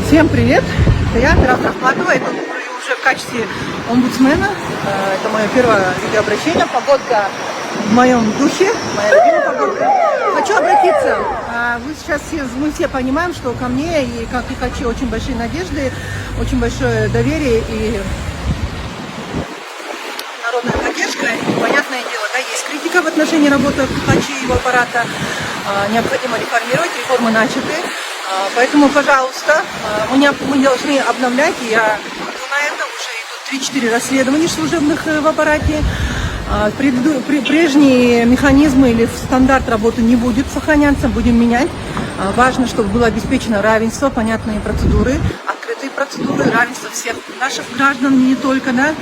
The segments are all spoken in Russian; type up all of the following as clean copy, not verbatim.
Всем привет! Это я, Тарас Ахматова, это уже в качестве омбудсмена. Это мое первое видеообращение. Погодка в моем духе, моя любимая погодка. Хочу обратиться. Мы все понимаем, что ко мне и как Хакачи очень большие надежды, очень большое доверие и народная поддержка. И, понятное дело, да, есть критика в отношении работы Хакачи и его аппарата. Необходимо реформировать, реформы начаты. Поэтому, пожалуйста, мы должны обновлять, и я иду на это, уже идут 3-4 расследования служебных в аппарате. Прежние механизмы или стандарт работы не будет сохраняться, будем менять. Важно, чтобы было обеспечено равенство, понятные процедуры, открытые процедуры, равенство всех наших граждан, не только, да,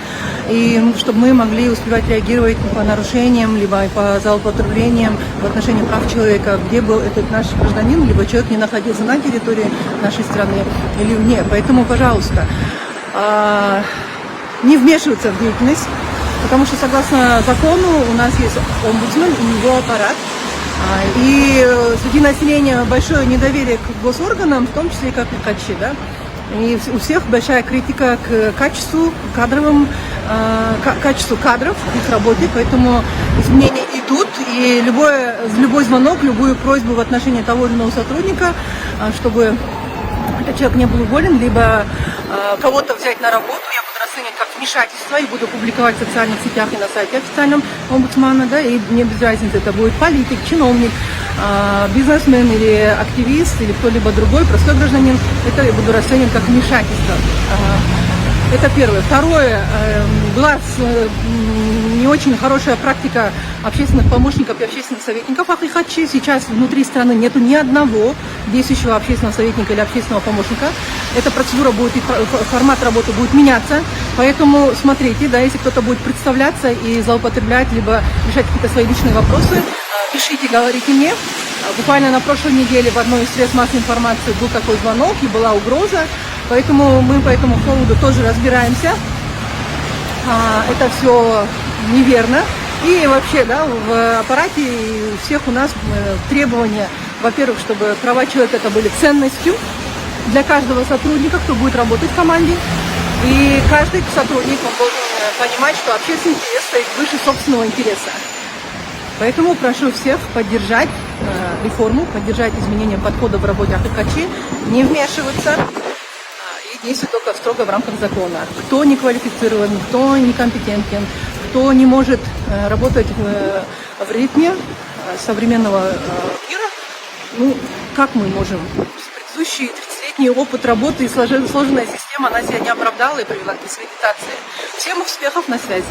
и чтобы мы могли успевать реагировать по нарушениям, либо по злоупотреблениям в отношении прав человека, где был этот наш гражданин, либо человек не находился на территории нашей страны или вне. Поэтому, пожалуйста, не вмешиваться в деятельность, потому что, согласно закону, у нас есть омбудсмен и его аппарат. И среди населения большое недоверие к госорганам, в том числе и к Хакачи, да. И у всех большая критика к качеству кадров, их работе, поэтому изменения идут, и любой звонок, любую просьбу в отношении того или иного сотрудника, чтобы этот человек не был уволен, либо кого-то взять на работу, я буду расценивать как вмешательство и буду публиковать в социальных сетях и на сайте официальном омбудсмана, да, и мне без разницы, это будет политик, чиновник, бизнесмен или активист, или кто-либо другой, простой гражданин, это я буду расценивать как вмешательство. Это первое. Второе, была не очень хорошая практика общественных помощников и общественных советников Хакачи. Сейчас внутри страны нету ни одного действующего общественного советника или общественного помощника. Эта процедура будет, формат работы будет меняться. Поэтому смотрите, да, если кто-то будет представляться и злоупотреблять, либо решать какие-то свои личные вопросы, пишите, говорите мне. Буквально на прошлой неделе в одной из средств массовой информации был такой звонок и была угроза. Поэтому мы по этому поводу тоже разбираемся. Это все неверно. И вообще, да, в аппарате у всех у нас требования, во-первых, чтобы права человека это были ценностью для каждого сотрудника, кто будет работать в команде. И каждый сотрудник он должен понимать, что общественный интерес стоит выше собственного интереса. Поэтому прошу всех поддержать реформу, поддержать изменения подхода в работе Хакачи, не вмешиваться и действовать только строго в рамках закона. Кто не квалифицирован, кто некомпетентен, кто не может работать в ритме современного мира, ну, как мы можем? Предыдущий 30-летний опыт работы и сложная система, она себя не оправдала и привела к дискредитации. Всем успехов, на связи.